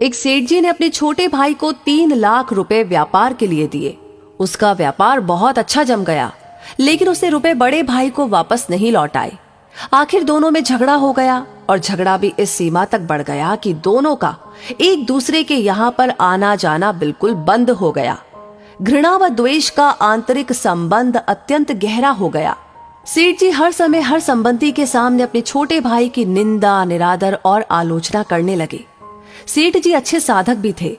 एक सेठ जी ने अपने छोटे भाई को 3 लाख रुपए व्यापार के लिए दिए। उसका व्यापार बहुत अच्छा जम गया, लेकिन उसने रुपए बड़े भाई को वापस नहीं लौटाए। आखिर दोनों में झगड़ा हो गया और झगड़ा भी इस सीमा तक बढ़ गया कि दोनों का एक दूसरे के यहाँ पर आना जाना बिल्कुल बंद हो गया। घृणा व द्वेष का आंतरिक संबंध अत्यंत गहरा हो गया। सेठ जी हर समय हर संबंधी के सामने अपने छोटे भाई की निंदा, निरादर और आलोचना करने लगे। सेठ जी अच्छे साधक भी थे,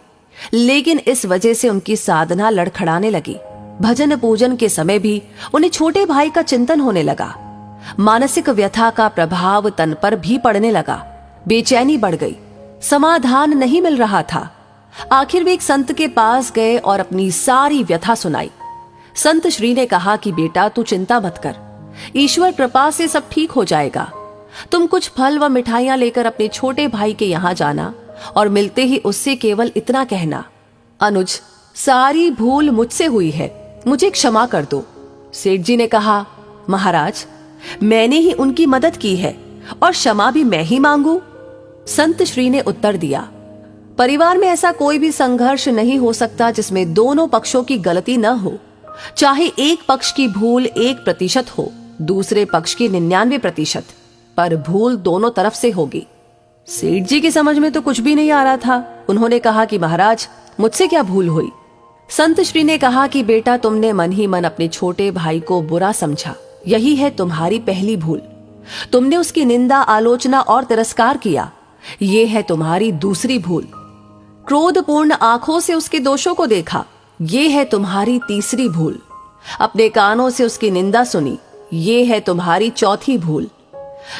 लेकिन इस वजह से उनकी साधना लड़खड़ाने लगी। भजन पूजन के समय भी उन्हें छोटे भाई का चिंतन होने लगा। मानसिक व्यथा का प्रभाव तन पर भी पड़ने लगा। बेचैनी बढ़ गई, समाधान नहीं मिल रहा था। आखिर वे एक संत के पास गए और अपनी सारी व्यथा सुनाई। संत श्री ने कहा कि बेटा, तू चिंता मत कर, ईश्वर कृपा से सब ठीक हो जाएगा। तुम कुछ फल व मिठाइयां लेकर अपने छोटे भाई के यहाँ जाना और मिलते ही उससे केवल इतना कहना, अनुज, सारी भूल मुझसे हुई है, मुझे क्षमा कर दो। सेठ जी ने कहा, महाराज, मैंने ही उनकी मदद की है और क्षमा भी मैं ही मांगू। संत श्री ने उत्तर दिया, परिवार में ऐसा कोई भी संघर्ष नहीं हो सकता जिसमें दोनों पक्षों की गलती न हो। चाहे एक पक्ष की भूल 1% हो, दूसरे पक्ष की 99%, पर भूल दोनों तरफ से होगी। सेठ जी की समझ में तो कुछ भी नहीं आ रहा था। उन्होंने कहा कि महाराज, मुझसे क्या भूल हुई। संत श्री ने कहा कि बेटा, तुमने मन ही मन अपने छोटे भाई को बुरा समझा, यही है तुम्हारी पहली भूल। तुमने उसकी निंदा, आलोचना और तिरस्कार किया, ये है तुम्हारी दूसरी भूल। क्रोधपूर्ण आंखों से उसके दोषों को देखा, ये है तुम्हारी तीसरी भूल। अपने कानों से उसकी निंदा सुनी, ये है तुम्हारी चौथी भूल।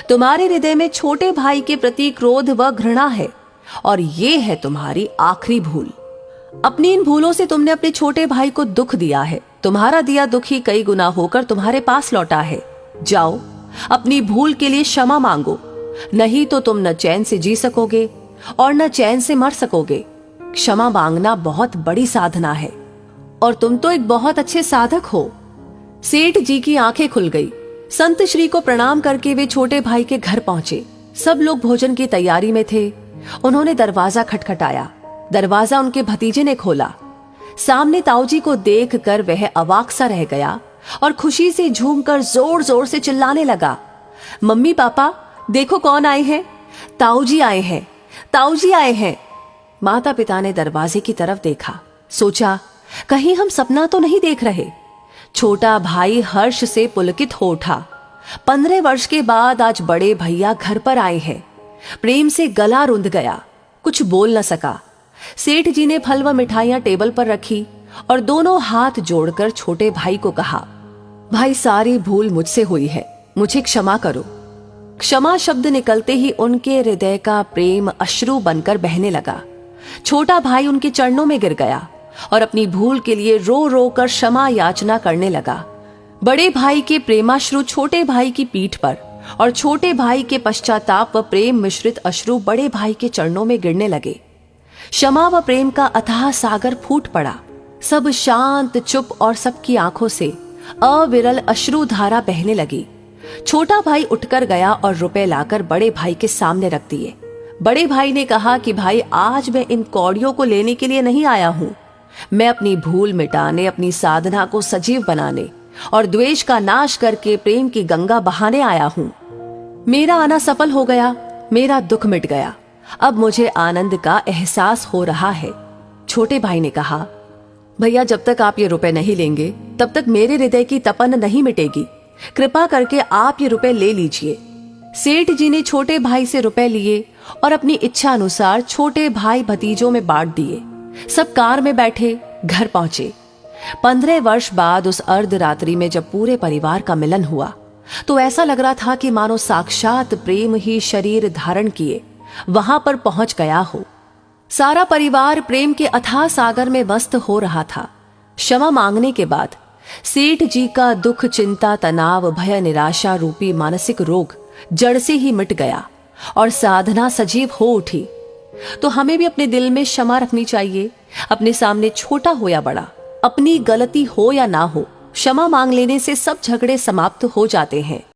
तुम्हारे हृदय में छोटे भाई के प्रति क्रोध व घृणा है और ये है तुम्हारी आखिरी भूल। अपनी इन भूलों से तुमने अपने छोटे भाई को दुख दिया है। तुम्हारा दिया दुख ही कई गुना होकर तुम्हारे पास लौटा है। जाओ, अपनी भूल के लिए क्षमा मांगो, नहीं तो तुम न चैन से जी सकोगे और न चैन से मर सकोगे। क्षमा मांगना बहुत बड़ी साधना है और तुम तो एक बहुत अच्छे साधक हो। सेठ जी की आंखें खुल गई। संत श्री को प्रणाम करके वे छोटे भाई के घर पहुंचे। सब लोग भोजन की तैयारी में थे। उन्होंने दरवाजा खटखटाया। दरवाजा उनके भतीजे ने खोला। सामने ताऊजी को देखकर वह अवाक सा रह गया और खुशी से झूमकर जोर जोर से चिल्लाने लगा, मम्मी पापा, देखो कौन आए हैं, ताऊजी आए हैं, ताऊजी आए हैं। माता पिता ने दरवाजे की तरफ देखा, सोचा कहीं हम सपना तो नहीं देख रहे। छोटा भाई हर्ष से पुलकित हो उठा। 15 वर्ष के बाद आज बड़े भैया घर पर आए हैं। प्रेम से गला रुंध गया, कुछ बोल न सका। सेठ जी ने फल व मिठाइयां टेबल पर रखी और दोनों हाथ जोड़कर छोटे भाई को कहा, भाई, सारी भूल मुझसे हुई है, मुझे क्षमा करो। क्षमा शब्द निकलते ही उनके हृदय का प्रेम अश्रु बनकर बहने लगा। छोटा भाई उनके चरणों में गिर गया और अपनी भूल के लिए रो रो कर क्षमा याचना करने लगा। बड़े भाई के प्रेमाश्रु छोटे भाई की पीठ पर और छोटे भाई के पश्चाताप व प्रेम मिश्रित अश्रु बड़े भाई के चरणों में गिरने लगे। क्षमा व प्रेम का अथाह सागर फूट पड़ा। सब शांत, चुप और सबकी आंखों से अविरल अश्रु धारा बहने लगी। छोटा भाई उठकर गया और रुपए लाकर बड़े भाई के सामने रख दिए। बड़े भाई ने कहा कि भाई, आज मैं इन कौड़ियों को लेने के लिए नहीं आया हूं। मैं अपनी भूल मिटाने, अपनी साधना को सजीव बनाने और द्वेष का नाश करके प्रेम की गंगा बहाने आया हूं। मेरा आना सफल हो गया, मेरा दुख मिट गया। अब मुझे आनंद का एहसास हो रहा है। छोटे भाई ने कहा, भैया, जब तक आप ये रुपए नहीं लेंगे तब तक मेरे हृदय की तपन नहीं मिटेगी। कृपा करके आप ये रुपए ले लीजिए। सेठ जी ने छोटे भाई से रुपए लिए और अपनी इच्छा अनुसार छोटे भाई भतीजों में बांट दिए। सब कार में बैठे घर पहुंचे। 15 वर्ष बाद उस अर्धरात्रि में जब पूरे परिवार का मिलन हुआ तो ऐसा लग रहा था कि मानो साक्षात प्रेम ही शरीर धारण किए वहां पर पहुंच गया हो। सारा परिवार प्रेम के अथाह सागर में मस्त हो रहा था। क्षमा मांगने के बाद सेठ जी का दुख, चिंता, तनाव, भय, निराशा रूपी मानसिक रोग जड़ से ही मिट गया और साधना सजीव हो उठी। तो हमें भी अपने दिल में क्षमा रखनी चाहिए। अपने सामने छोटा हो या बड़ा, अपनी गलती हो या ना हो, क्षमा मांग लेने से सब झगड़े समाप्त हो जाते हैं।